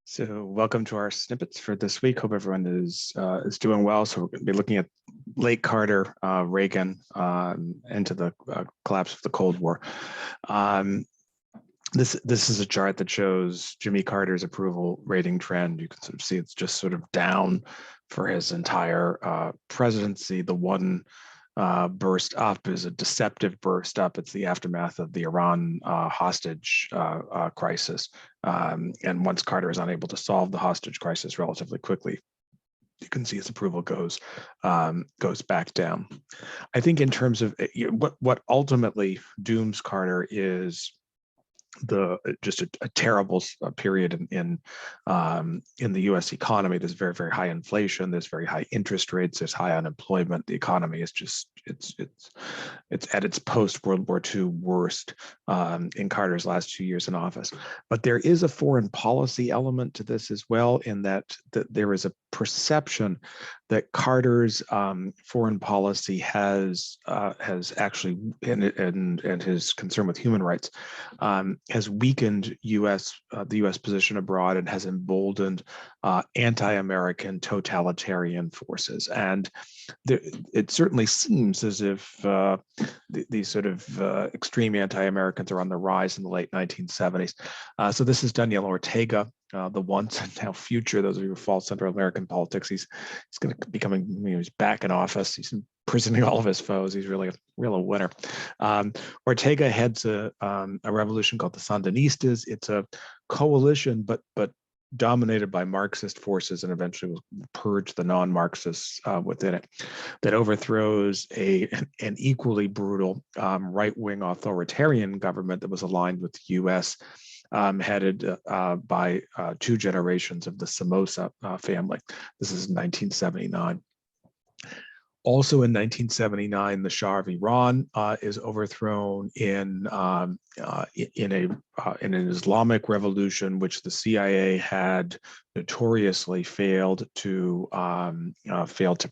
So welcome to our snippets for this week. Hope everyone is doing well. So we're going to be looking at late Carter, Reagan, into the collapse of the Cold War. This is a chart that shows Jimmy Carter's approval rating trend. You can sort of see it's just sort of down for his entire presidency. The one burst up is a deceptive burst up. It's the aftermath of the Iran hostage crisis. And once Carter is unable to solve the hostage crisis relatively quickly, you can see his approval goes back down. I think in terms of what ultimately dooms Carter is just a terrible period in the U.S. economy. There's very, very high inflation. There's very high interest rates. There's high unemployment. The economy is just it's at its post World War II worst in Carter's last 2 years in office. But there is a foreign policy element to this as well, in that there is a perception that Carter's foreign policy has actually, and his concern with human rights, has weakened the U.S. position abroad and has emboldened anti-American totalitarian forces. And it certainly seems as if these sort of extreme anti-Americans are on the rise in the late 1970s. So this is Daniel Ortega, the once and now future, those of you who follow Central American politics. He's going to be coming, he's back in office. He's imprisoning all of his foes. He's really a winner. Ortega heads a revolution called the Sandinistas. It's a coalition, but dominated by Marxist forces, and eventually will purge the non-Marxists within it, that overthrows an equally brutal right-wing authoritarian government that was aligned with the U.S., headed by two generations of the Somoza family. This is 1979. Also in 1979, the Shah of Iran is overthrown in an Islamic revolution, which the CIA had notoriously failed to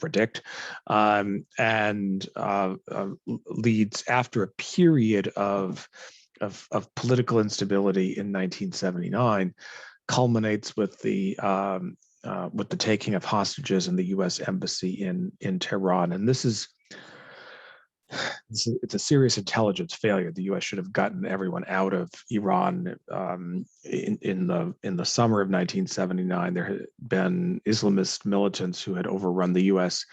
predict, and leads, after a period of political instability in 1979, culminates with the taking of hostages in the U.S. embassy in Tehran. And it's a serious intelligence failure. The U.S. should have gotten everyone out of Iran in the summer of 1979. There had been Islamist militants who had overrun the U.S.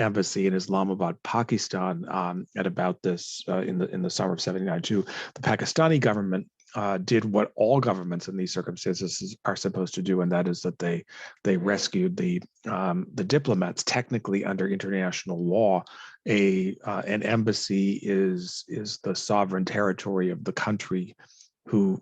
embassy in Islamabad, Pakistan, at about this in the summer of '79 too. The Pakistani government did what all governments in these circumstances are supposed to do, and that is that they rescued the diplomats. Technically, under international law, an embassy is the sovereign territory of the country who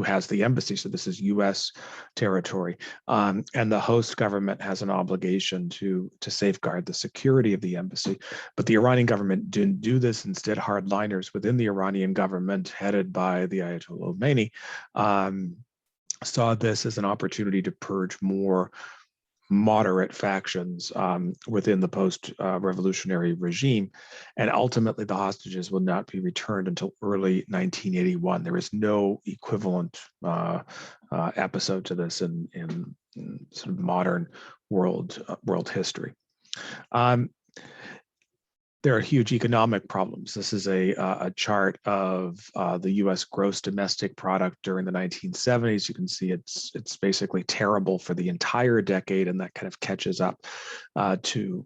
has the embassy. So this is U.S. territory, and the host government has an obligation to safeguard the security of the embassy. But the Iranian government didn't do this. Instead, hardliners within the Iranian government, headed by the Ayatollah Khomeini, saw this as an opportunity to purge more moderate factions within the post-revolutionary regime. And ultimately, the hostages will not be returned until early 1981. There is no equivalent episode to this in sort of modern world history. There are huge economic problems. This is a chart of the U.S. gross domestic product during the 1970s. You can see it's basically terrible for the entire decade, and that kind of catches up to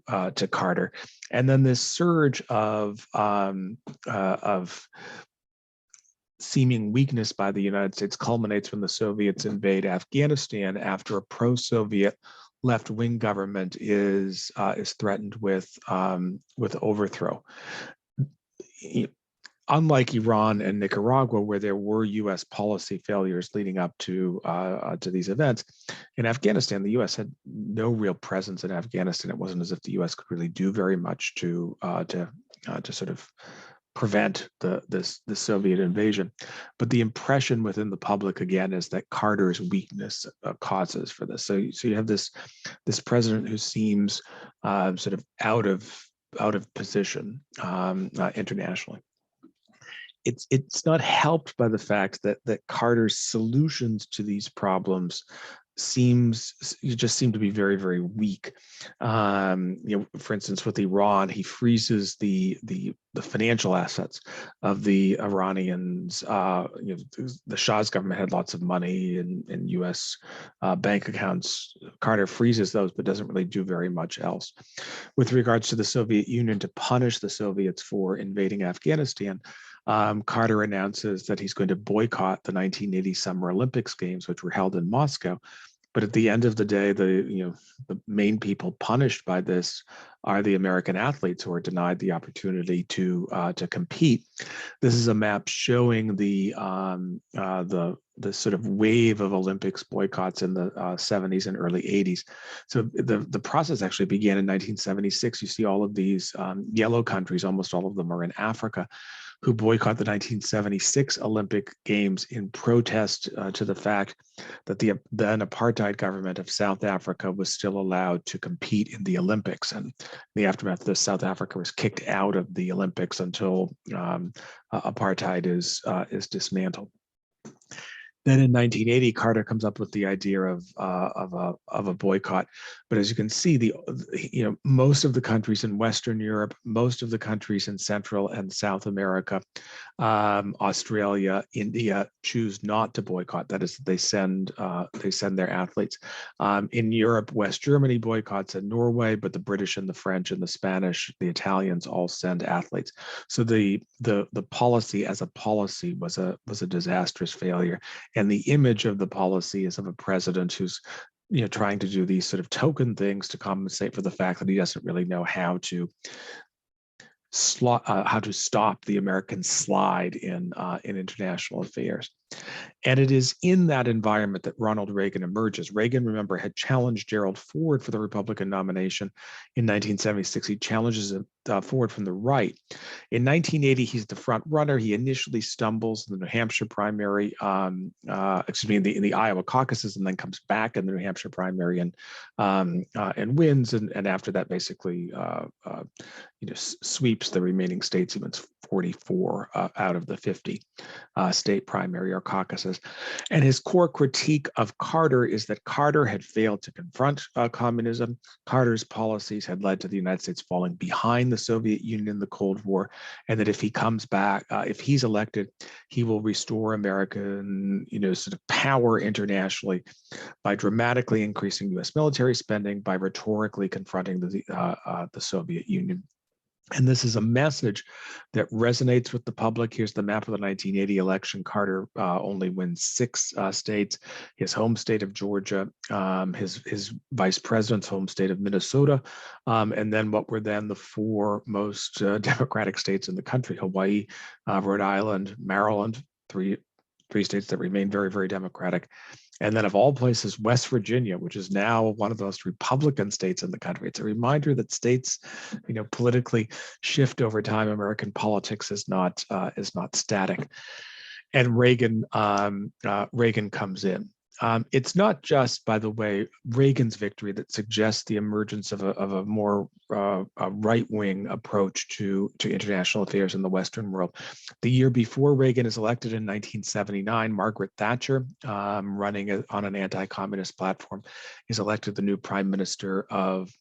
Carter. And then this surge of seeming weakness by the United States culminates when the Soviets invade Afghanistan after a pro-Soviet left-wing government is threatened with overthrow. Unlike Iran and Nicaragua, where there were U.S. policy failures leading up to these events, in Afghanistan, the U.S. had no real presence in Afghanistan. It wasn't as if the U.S. could really do very much to sort of prevent the Soviet invasion. But the impression within the public, again, is that Carter's weakness causes for this. So you have this president who seems sort of out of position internationally. It's not helped by the fact that Carter's solutions to these problems just seem to be very, very weak. For instance, with Iran, he freezes the financial assets of the Iranians. The Shah's government had lots of money in U.S. Bank accounts. Carter freezes those, but doesn't really do very much else. With regards to the Soviet Union, to punish the Soviets for invading Afghanistan, Carter announces that he's going to boycott the 1980 Summer Olympics Games, which were held in Moscow. But at the end of the day, the main people punished by this are the American athletes who are denied the opportunity to compete. This is a map showing the sort of wave of Olympics boycotts in the 70s and early 80s. So the process actually began in 1976. You see all of these yellow countries, almost all of them are in Africa, who boycott the 1976 Olympic Games in protest to the fact that the then apartheid government of South Africa was still allowed to compete in the Olympics. And in the aftermath of this, South Africa was kicked out of the Olympics until apartheid is dismantled. Then in 1980, Carter comes up with the idea of a boycott. But as you can see, most of the countries in Western Europe, most of the countries in Central and South America, Australia, India choose not to boycott. That is, they send their athletes. In Europe, West Germany boycotts, and Norway, but the British and the French and the Spanish, the Italians all send athletes. So the policy as a policy was a disastrous failure. And the image of the policy is of a president who's trying to do these sort of token things to compensate for the fact that he doesn't really know how to stop the American slide in international affairs. And it is in that environment that Ronald Reagan emerges. Reagan, remember, had challenged Gerald Ford for the Republican nomination in 1976. He challenges Ford from the right. In 1980, he's the front runner. He initially stumbles in the New Hampshire primary, in the Iowa caucuses, and then comes back in the New Hampshire primary and wins. And after that, basically, sweeps the remaining states. He wins 44 out of the 50 state primary or caucuses. And his core critique of Carter is that Carter had failed to confront communism. Carter's policies had led to the United States falling behind the Soviet Union in the Cold War, and that if he comes back, if he's elected, he will restore American, sort of power internationally by dramatically increasing U.S. military spending, by rhetorically confronting the Soviet Union. And this is a message that resonates with the public. Here's the map of the 1980 election. Carter only wins 6 states. His home state of Georgia, his vice president's home state of Minnesota, and then what were then the 4 most Democratic states in the country: Hawaii, Rhode Island, Maryland, three states that remain very, very Democratic. And then of all places, West Virginia, which is now one of the most Republican states in the country. It's a reminder that states, politically shift over time. American politics is not static. And Reagan comes in. It's not just, by the way, Reagan's victory that suggests the emergence of a more right-wing approach to international affairs in the Western world. The year before Reagan is elected in 1979, Margaret Thatcher, running on an anti-communist platform, is elected the new prime minister of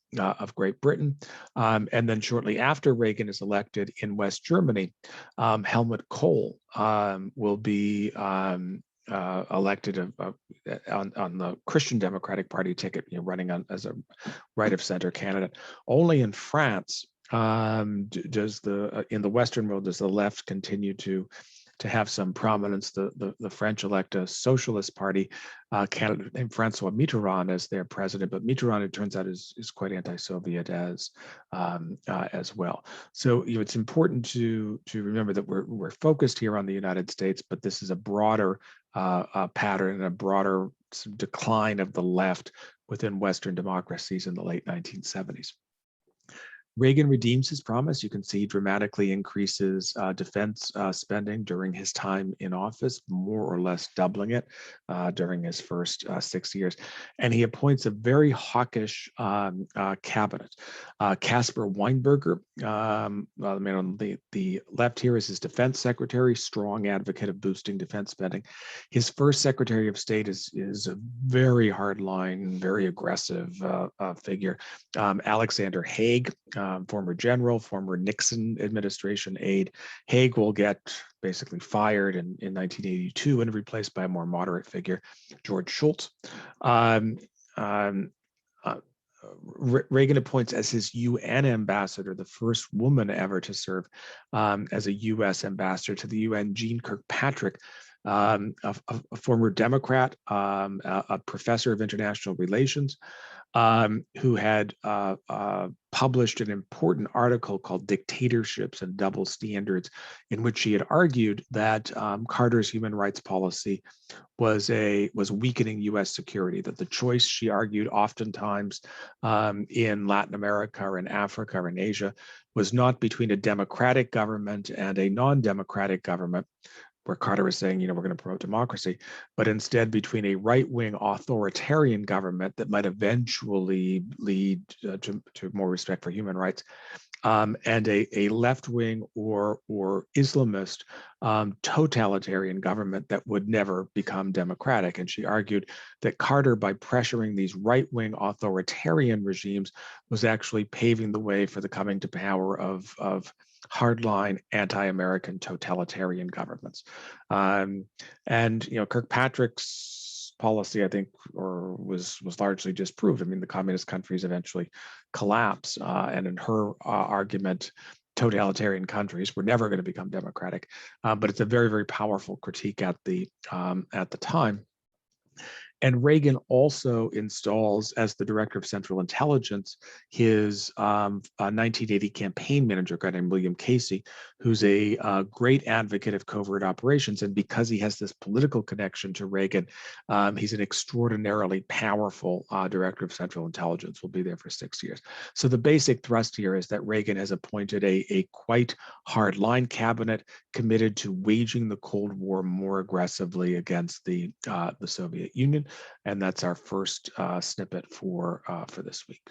Great Britain. And then shortly after Reagan is elected in West Germany, Helmut Kohl will be elected on the Christian Democratic Party ticket, running as a right-of-center candidate. Only in France in the Western world does the left continue to have some prominence. The French elect a Socialist Party candidate named Francois Mitterrand as their president, but Mitterrand, it turns out, is quite anti-Soviet as well. So it's important to remember that we're focused here on the United States, but this is a broader pattern and a broader decline of the left within Western democracies in the late 1970s. Reagan redeems his promise. You can see he dramatically increases defense spending during his time in office, more or less doubling it during his first 6 years. And he appoints a very hawkish cabinet. Caspar Weinberger, the man on the left here, is his defense secretary, strong advocate of boosting defense spending. His first secretary of state is a very hardline, very aggressive figure, Alexander Haig, former general, former Nixon administration aide. Haig will get basically fired in 1982 and replaced by a more moderate figure, George Shultz. Reagan appoints as his UN ambassador, the first woman ever to serve as a US ambassador to the UN, Jeane Kirkpatrick, a former Democrat, a professor of international relations, who had published an important article called Dictatorships and Double Standards, in which she had argued that Carter's human rights policy was weakening U.S. security, that the choice, she argued, oftentimes in Latin America or in Africa or in Asia was not between a democratic government and a non-democratic government, where Carter was saying, we're going to promote democracy, but instead between a right-wing authoritarian government that might eventually lead to more respect for human rights, and a left-wing or Islamist totalitarian government that would never become democratic. And she argued that Carter, by pressuring these right-wing authoritarian regimes, was actually paving the way for the coming to power of hardline anti-American totalitarian governments. And Kirkpatrick's policy, I think, was largely disproved. I mean, the communist countries eventually collapse, and in her argument, totalitarian countries were never going to become democratic. But it's a very, very powerful critique at the time. And Reagan also installs, as the director of Central Intelligence, his 1980 campaign manager, a guy named William Casey, who's a great advocate of covert operations. And because he has this political connection to Reagan, he's an extraordinarily powerful director of Central Intelligence, will be there for 6 years. So the basic thrust here is that Reagan has appointed a quite hardline cabinet committed to waging the Cold War more aggressively against the Soviet Union. And that's our first snippet for this week.